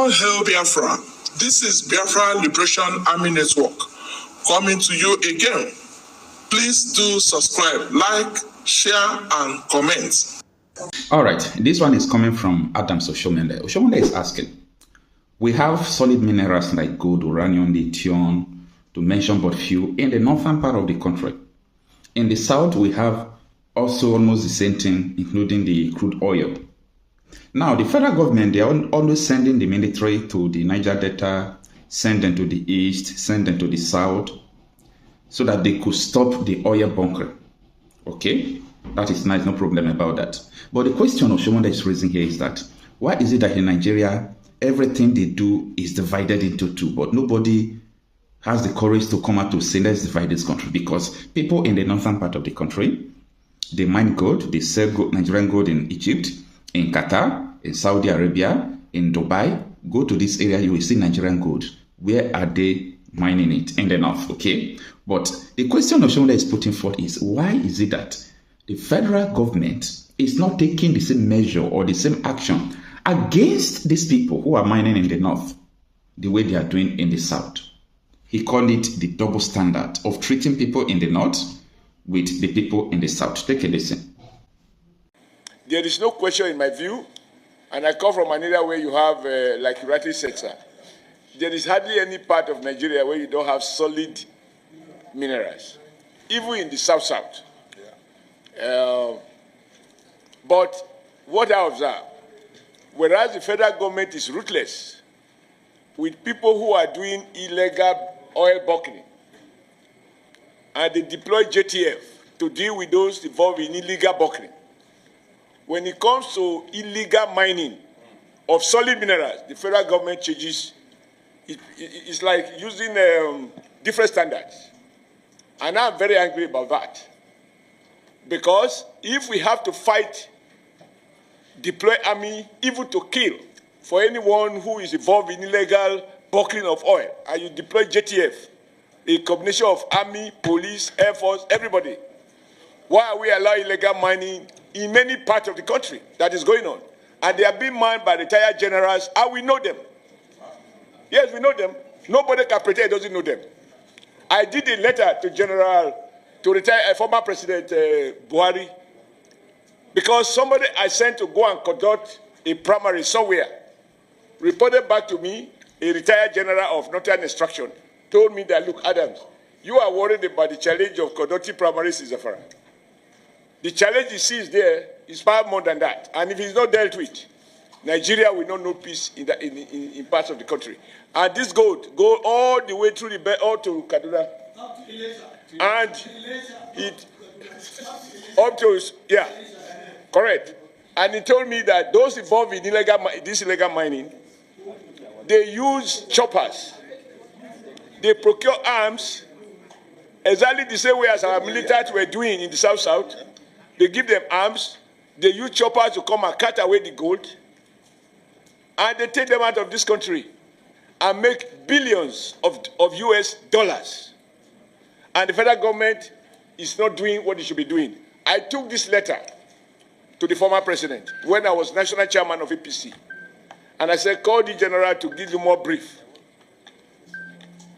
All hail Biafra. This is Biafra Liberation Army Network coming to you again. Please do subscribe, like, share, and comment. All right, this one is coming from Adams Oshumole. Oshumole is asking, we have solid minerals like gold, uranium, lithium, to mention but few, in the northern part of the country. In the south, we have also almost the same thing, including the crude oil. Now, the federal government, they are always sending the military to the Niger Delta, send them to the east, send them to the south, so that they could stop the oil bunkering. Okay? That is nice, no problem about that. But the question Oshumole is raising here is that, why is it that in Nigeria, everything they do is divided into two, but nobody has the courage to come out to say, let's divide this country? Because people in the northern part of the country, they mine gold, they sell gold, Nigerian gold in Egypt, in Qatar, in Saudi Arabia, in Dubai. Go to this area, you will see Nigerian gold. Where are they mining it? In the north, okay? But the question Oshumole is putting forth is, why is it that the federal government is not taking the same measure or the same action against these people who are mining in the north the way they are doing in the south? He called it the double standard of treating people in the north with the people in the south. Take a listen. There is no question in my view, and I come from an area where you have, like you rightly said, sir, there is hardly any part of Nigeria where you don't have solid minerals, even in the south-south. But what I observe, whereas the federal government is ruthless with people who are doing illegal oil bunkering, and they deploy JTF to deal with those involved in illegal bunkering. When it comes to illegal mining of solid minerals, the federal government changes. It's like using different standards. And I'm very angry about that. Because if we have to fight, deploy army, even to kill, for anyone who is involved in illegal bunkering of oil, and you deploy JTF, a combination of army, police, air force, everybody, why are we allowing illegal mining in many parts of the country that is going on? And they are being mined by retired generals, and we know them. Yes, we know them. Nobody can pretend doesn't know them. I did a letter to retire former President Buhari, because somebody I sent to go and conduct a primary somewhere reported back to me, a retired general of Northern Instruction, told me that, look, Adams, you are worried about the challenge of conducting primaries in Zafara. The challenge he sees there is far more than that. And if it's not dealt with, Nigeria will not know peace in parts of the country. And this gold go all the way through the belt, all to Kaduna. And it, up to, yeah, correct. And he told me that those involved in this illegal mining, they use choppers. They procure arms exactly the same way as our military were doing in the South-South. They give them arms. They use choppers to come and cut away the gold. And they take them out of this country and make billions of US dollars. And the federal government is not doing what it should be doing. I took this letter to the former president when I was national chairman of APC. And I said, call the general to give you more brief.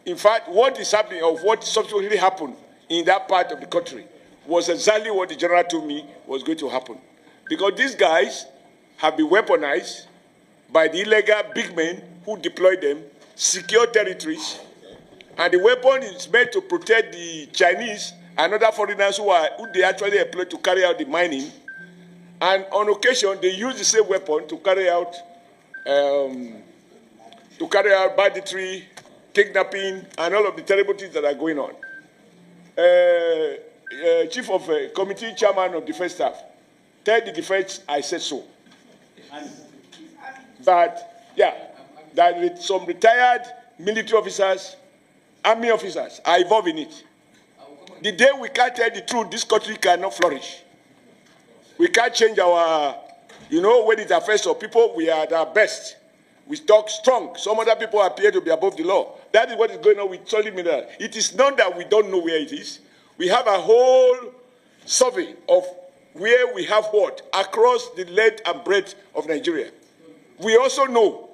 In fact, what is happening, or what subsequently happened in that part of the country, was exactly what the general told me was going to happen. Because these guys have been weaponized by the illegal big men who deploy them, secure territories, and the weapon is meant to protect the Chinese and other foreigners who they actually employ to carry out the mining. And on occasion, they use the same weapon to carry out banditry, kidnapping, and all of the terrible things that are going on. Chief of Committee Chairman of Defense Staff, tell the defense I said so. But, yeah, that some retired military officers, army officers are involved in it. The day we can't tell the truth, this country cannot flourish. We can't change our, when it affects our people, we are at our best. We talk strong. Some other people appear to be above the law. That is what is going on with solid mineral. It is not that we don't know where it is. We have a whole survey of where we have what across the length and breadth of Nigeria. We also know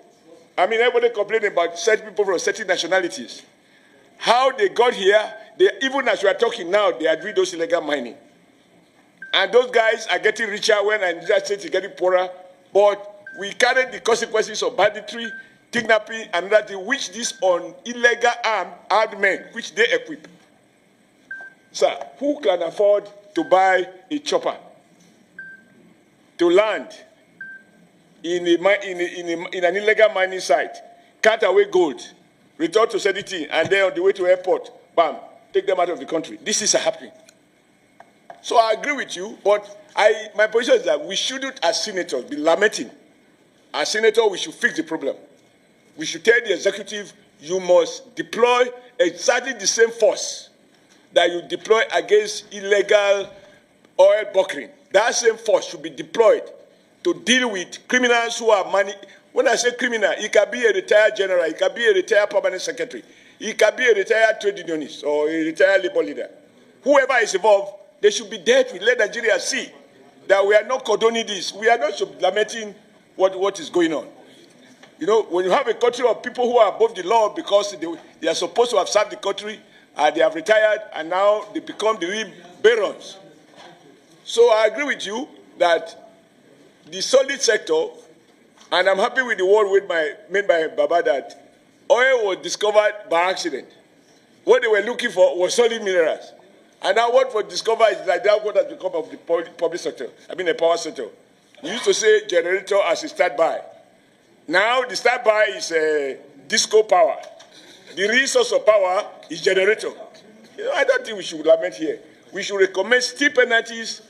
I mean, everybody complaining about certain people from certain nationalities. How they got here, even as we are talking now, they are doing those illegal mining. And those guys are getting richer when Nigeria State is getting poorer. But we carry the consequences of banditry, kidnapping, and that which this on illegal armed men, which they equip. Sir, who can afford to buy a chopper to land in an illegal mining site, cut away gold, return to Sediti, and then on the way to airport, bam, take them out of the country? This is happening. So I agree with you, but my position is that we shouldn't, as senators, be lamenting. As senators, we should fix the problem. We should tell the executive, you must deploy exactly the same force that you deploy against illegal oil bunkering. That same force should be deployed to deal with criminals who are money. When I say criminal, it can be a retired general, it can be a retired permanent secretary, it can be a retired trade unionist or a retired labor leader. Whoever is involved, they should be dealt with. Let Nigeria see that we are not condoning this. We are not lamenting what is going on. You know, when you have a country of people who are above the law because they are supposed to have served the country, they have retired, and now they become the real barons. So I agree with you that the solid sector, and I'm happy with the word made by Baba that oil was discovered by accident. What they were looking for was solid minerals. And now what was discovered is like that what has become of the public sector, the power sector. We used to say generator as a standby. Now the standby is disco power. The real source of power is generator. You know, I don't think we should lament here. We should recommend steep penalties,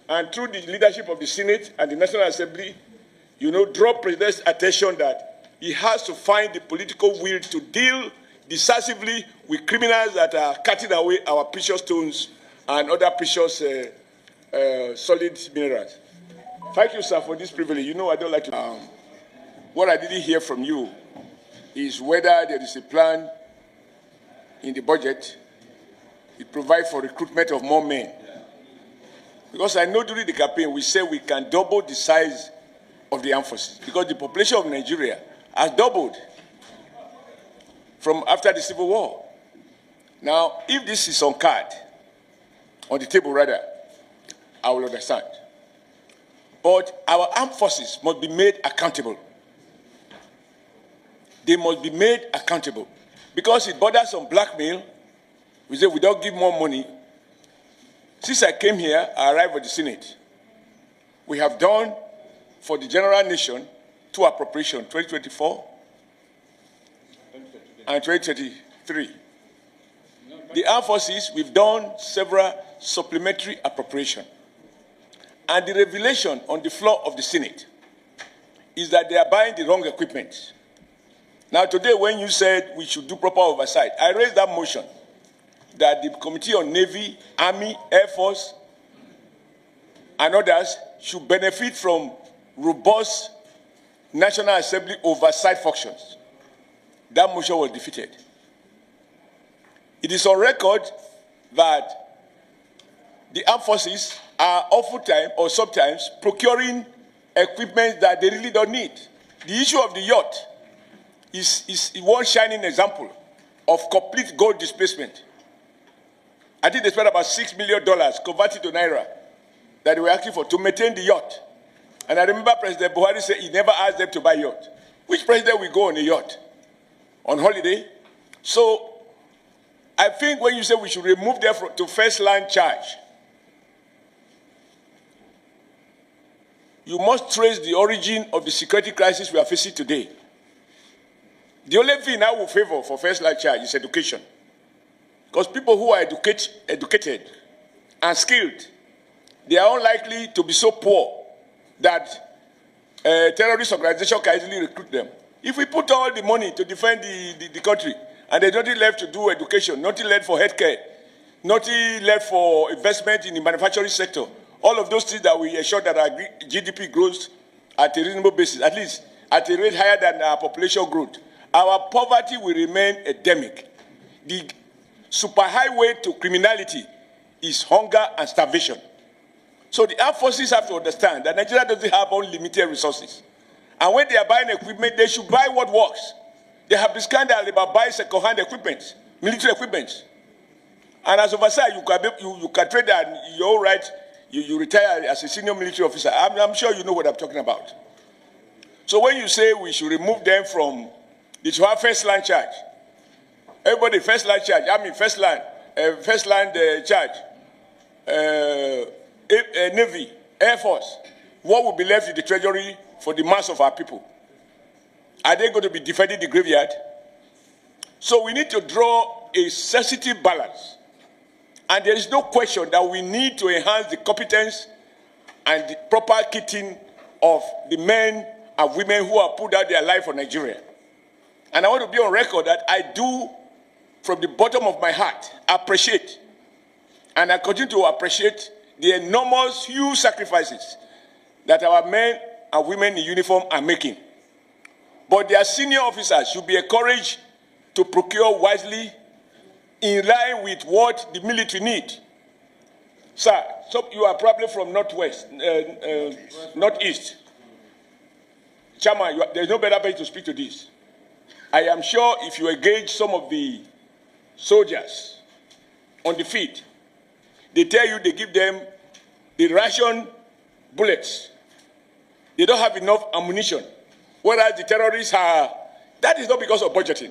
and through the leadership of the Senate and the National Assembly, you know, draw President's attention that he has to find the political will to deal decisively with criminals that are cutting away our precious stones and other precious solid minerals. Thank you, sir, for this privilege. You know, I don't like to. What I didn't hear from you is whether there is a plan in the budget to provide for recruitment of more men. Because I know during the campaign we said we can double the size of the armed forces because the population of Nigeria has doubled from after the Civil War. Now, if this is on the table rather, I will understand. But our armed forces must be made accountable. They must be made accountable. Because it borders on blackmail. We say we don't give more money. Since I came here, I arrived at the Senate. We have done for the general nation 2 appropriations, 2024 and 2023. The armed forces, we've done several supplementary appropriations. And the revelation on the floor of the Senate is that they are buying the wrong equipment. Now, today, when you said we should do proper oversight, I raised that motion that the Committee on Navy, Army, Air Force, and others should benefit from robust National Assembly oversight functions. That motion was defeated. It is on record that the armed forces are oftentimes or sometimes procuring equipment that they really don't need. The issue of the yacht is one shining example of complete gold displacement. I think they spent about $6 million converted to Naira that they were asking for to maintain the yacht. And I remember President Buhari said he never asked them to buy a yacht. Which president will go on a yacht? On holiday? So I think when you say we should remove them to first line charge, you must trace the origin of the security crisis we are facing today. The only thing I will favor for first line charge is education. Because people who are educated and skilled, they are unlikely to be so poor that a terrorist organization can easily recruit them. If we put all the money to defend the country, and there's nothing left to do education, nothing left for healthcare, nothing left for investment in the manufacturing sector, all of those things that we ensure that our GDP grows at a reasonable basis, at least at a rate higher than our population growth, our poverty will remain endemic. The superhighway to criminality is hunger and starvation. So the armed forces have to understand that Nigeria doesn't have unlimited resources. And when they are buying equipment, they should buy what works. There have been scandals about buying second-hand equipment, military equipment. And as oversight, you can trade that, you're all right, you retire as a senior military officer. I'm sure you know what I'm talking about. So when you say we should remove them from the first line charge, everybody first line charge, I mean first line charge, Navy, Air Force, what will be left in the treasury for the mass of our people? Are they going to be defending the graveyard? So we need to draw a sensitive balance. And there is no question that we need to enhance the competence and the proper kitting of the men and women who have put out their life for Nigeria. And I want to be on record that I do, from the bottom of my heart, appreciate, and I continue to appreciate the enormous, huge sacrifices that our men and women in uniform are making. But their senior officers should be encouraged to procure wisely in line with what the military need. Sir, so you are probably from northwest, northeast. Chairman, there's no better way to speak to this. I am sure if you engage some of the soldiers on the field, they tell you they give them the ration bullets. They don't have enough ammunition. Whereas the terrorists are, that is not because of budgeting.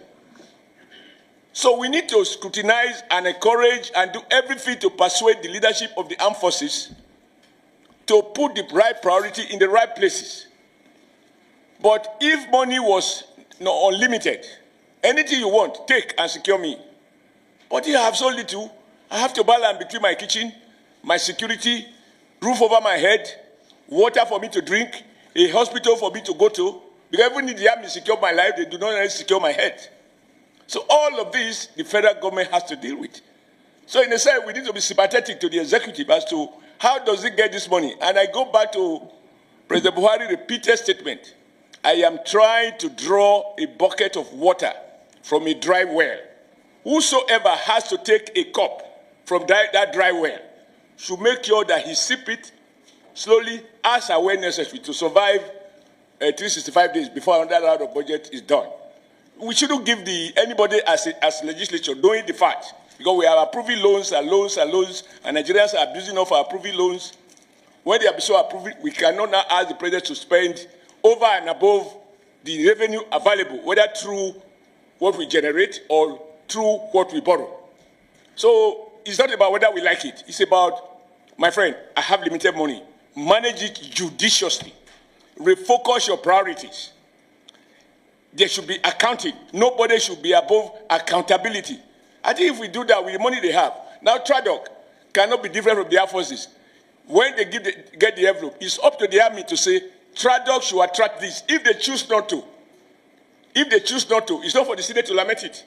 So we need to scrutinize and encourage and do everything to persuade the leadership of the armed forces to put the right priority in the right places. But if money was unlimited, anything you want, take and secure me. But if I have so little, I have to balance between my kitchen, my security, roof over my head, water for me to drink, a hospital for me to go to. Because even if the army secure my life, they do not really secure my head. So all of this, the federal government has to deal with. So in a sense, we need to be sympathetic to the executive as to how does it get this money. And I go back to President Buhari's repeated statement. I am trying to draw a bucket of water from a dry well. Whosoever has to take a cup from that dry well should make sure that he sip it slowly as and when necessary to survive 365 days before another round of budget is done. We shouldn't give anybody as legislature knowing the fact, because we are approving loans and loans and loans, and Nigerians are abusing of our approving loans. When they are so approving, we cannot now ask the president to spend over and above the revenue available, whether through what we generate or through what we borrow. So it's not about whether we like it. It's about, my friend, I have limited money. Manage it judiciously. Refocus your priorities. There should be accounting. Nobody should be above accountability. I think if we do that with the money they have, now TRADOC cannot be different from the Air Forces. When they get the envelope, it's up to the Army to say, TRADOC should attract this. If they choose not to, it's not for the Senate to lament it.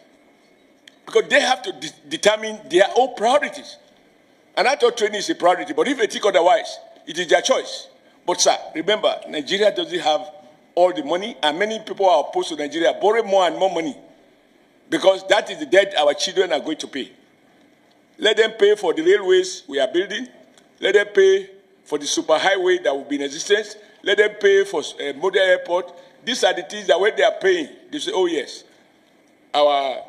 Because they have to determine their own priorities. And I thought training is a priority, but if they think otherwise, it is their choice. But sir, remember, Nigeria doesn't have all the money, and many people are opposed to Nigeria borrow more and more money because that is the debt our children are going to pay. Let them pay for the railways we are building. Let them pay for the superhighway that will be in existence. Let them pay for a model airport. These are the things that when they are paying, they say, oh yes, our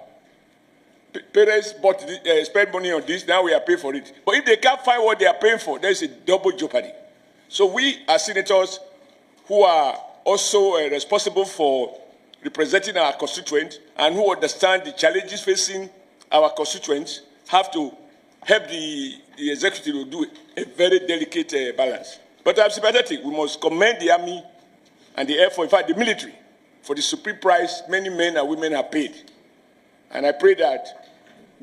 parents spent money on this, now we are paying for it. But if they can't find what they are paying for, there is a double jeopardy. So we as senators who are also responsible for representing our constituents and who understand the challenges facing our constituents have to help the executive to do a very delicate balance. But I'm sympathetic. We must commend the Army and the Air Force, in fact, the military, for the supreme price many men and women have paid. And I pray that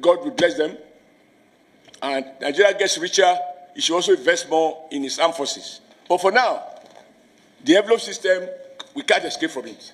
God will bless them. And Nigeria gets richer, it should also invest more in its armed forces. But for now, the envelope system, we can't escape from it.